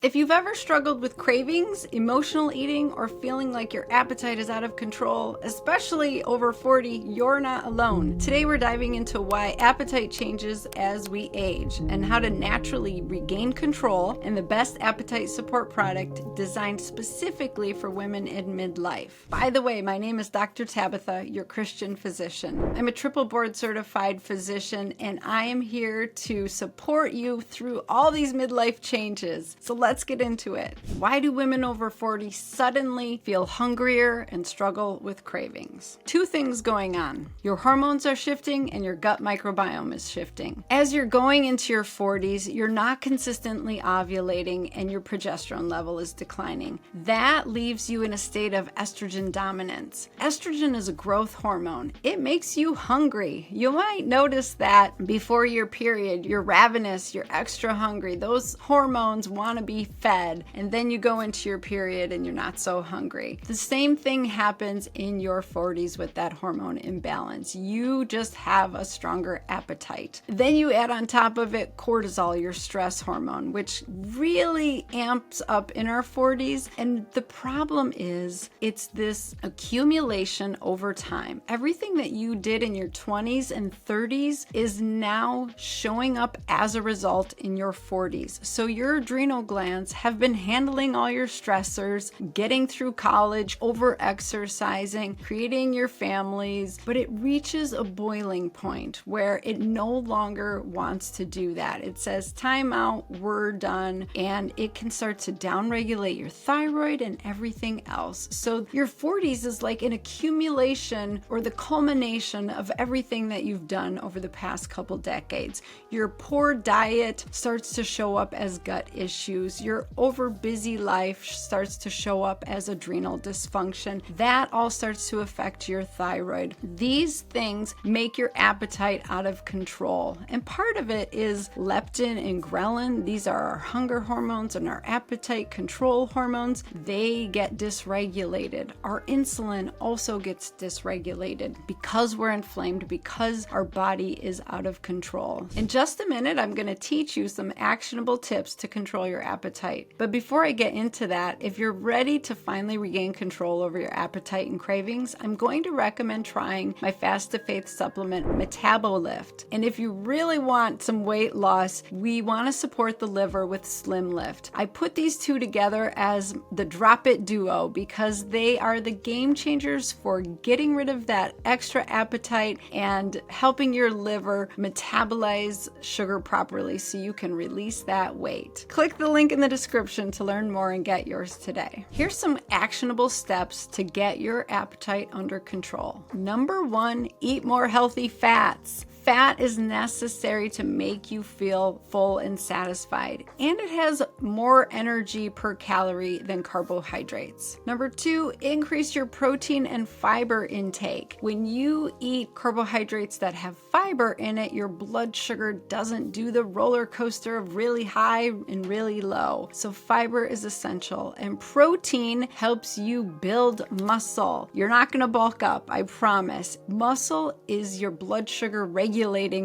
If you've ever struggled with cravings, emotional eating, or feeling like your appetite is out of control, especially over 40, you're not alone. Today we're diving into why appetite changes as we age and how to naturally regain control and the best appetite support product designed specifically for women in midlife. By the way, my name is Dr. Tabatha, your Christian physician. I'm a triple board certified physician and I am here to support you through all these midlife changes. So let's get into it. Why do women over 40 suddenly feel hungrier and struggle with cravings? Two things going on. Your hormones are shifting and your gut microbiome is shifting. As you're going into your 40s, you're not consistently ovulating and your progesterone level is declining. That leaves you in a state of estrogen dominance. Estrogen is a growth hormone. It makes you hungry. You might notice that before your period, you're ravenous, you're extra hungry. Those hormones want to be fed, and then you go into your period and you're not so hungry. The same thing happens in your 40s with that hormone imbalance. You just have a stronger appetite. Then you add on top of it cortisol, your stress hormone, which really amps up in our 40s. And the problem is it's this accumulation over time. Everything that you did in your 20s and 30s is now showing up as a result in your 40s. So your adrenal glands have been handling all your stressors, getting through college, over-exercising, creating your families, but it reaches a boiling point where it no longer wants to do that. It says, time out, we're done, and it can start to downregulate your thyroid and everything else. So your 40s is like an accumulation or the culmination of everything that you've done over the past couple decades. Your poor diet starts to show up as gut issues. Your over busy life starts to show up as adrenal dysfunction. That all starts to affect your thyroid. These things make your appetite out of control. And part of it is leptin and ghrelin. These are our hunger hormones and our appetite control hormones. They get dysregulated. Our insulin also gets dysregulated because we're inflamed, because our body is out of control. In just a minute, I'm going to teach you some actionable tips to control your appetite. But before I get into that, if you're ready to finally regain control over your appetite and cravings, I'm going to recommend trying my Fast to Faith supplement, Metabolism. And if you really want some weight loss, we want to support the liver with Slim Lift. I put these two together as the Drop It Duo because they are the game changers for getting rid of that extra appetite and helping your liver metabolize sugar properly so you can release that weight. Click the link in the description to learn more and get yours today. Here's some actionable steps to get your appetite under control. Number one, eat more healthy fats. Fat is necessary to make you feel full and satisfied, and it has more energy per calorie than carbohydrates. Number two, increase your protein and fiber intake. When you eat carbohydrates that have fiber in it, your blood sugar doesn't do the roller coaster of really high and really low. So fiber is essential, and protein helps you build muscle. You're not going to bulk up, I promise. Muscle is your blood sugar regulating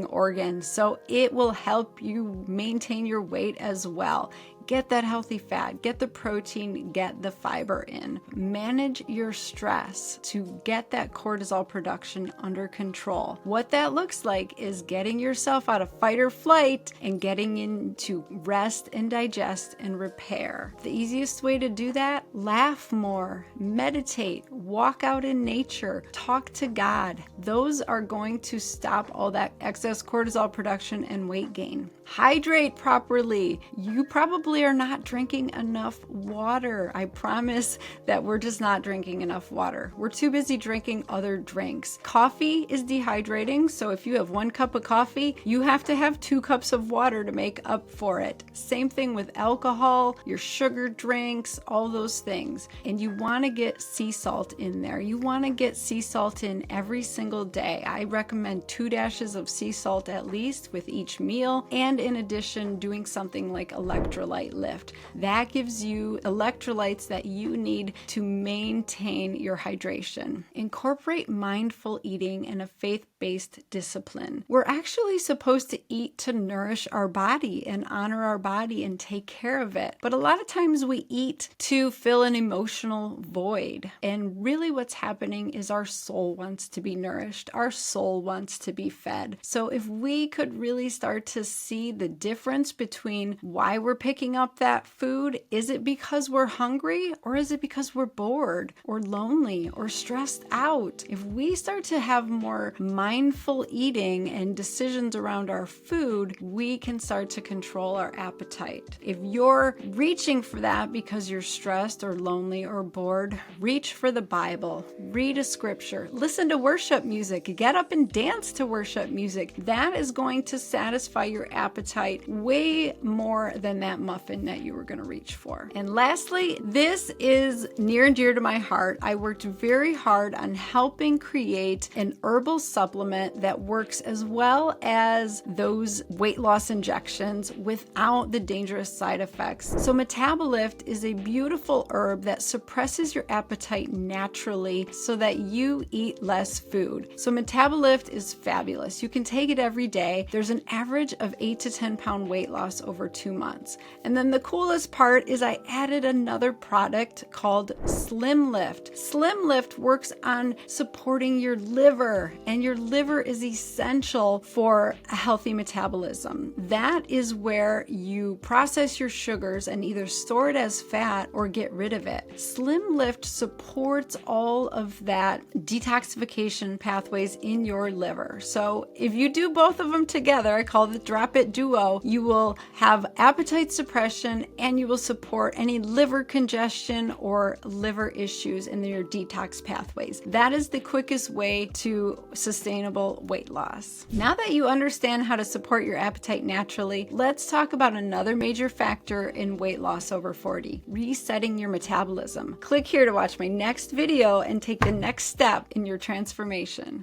organ, so it will help you maintain your weight as well. Get that healthy fat, get the protein, get the fiber in. Manage your stress to get that cortisol production under control. What that looks like is getting yourself out of fight or flight and getting into rest and digest and repair. The easiest way to do that, laugh more, meditate, walk out in nature, talk to God. Those are going to stop all that excess cortisol production and weight gain. Hydrate properly. You probably are not drinking enough water. I promise that we're just not drinking enough water. We're too busy drinking other drinks. Coffee is dehydrating, so if you have 1 cup of coffee, you have to have 2 cups of water to make up for it. Same thing with alcohol, your sugar drinks, all those things. And you want to get sea salt in there. You want to get sea salt in every single day. I recommend 2 dashes of sea salt at least with each meal, and and in addition doing something like electrolyte lift. That gives you electrolytes that you need to maintain your hydration. Incorporate mindful eating and a faith-based discipline. We're actually supposed to eat to nourish our body and honor our body and take care of it. But a lot of times we eat to fill an emotional void. And really what's happening is our soul wants to be nourished. Our soul wants to be fed. So if we could really start to see the difference between why we're picking up that food, is it because we're hungry or is it because we're bored or lonely or stressed out? If we start to have more mindful eating and decisions around our food, we can start to control our appetite. If you're reaching for that because you're stressed or lonely or bored, reach for the Bible, read a scripture, listen to worship music, get up and dance to worship music. That is going to satisfy your appetite way more than that muffin that you were going to reach for. And lastly, this is near and dear to my heart. I worked very hard on helping create an herbal supplement that works as well as those weight loss injections without the dangerous side effects. So Metabolift is a beautiful herb that suppresses your appetite naturally so that you eat less food. So Metabolift is fabulous. You can take it every day. There's an average of 8 to 10 pound weight loss over 2 months. And then the coolest part is I added another product called Slim Lift. Slim Lift works on supporting your liver, and your liver is essential for a healthy metabolism. That is where you process your sugars and either store it as fat or get rid of it. Slim Lift supports all of that detoxification pathways in your liver. So if you do both of them together, I call the Drop It Duo, you will have appetite suppression and you will support any liver congestion or liver issues in your detox pathways. That is the quickest way to sustainable weight loss. Now that you understand how to support your appetite naturally, let's talk about another major factor in weight loss over 40, resetting your metabolism. Click here to watch my next video and take the next step in your transformation.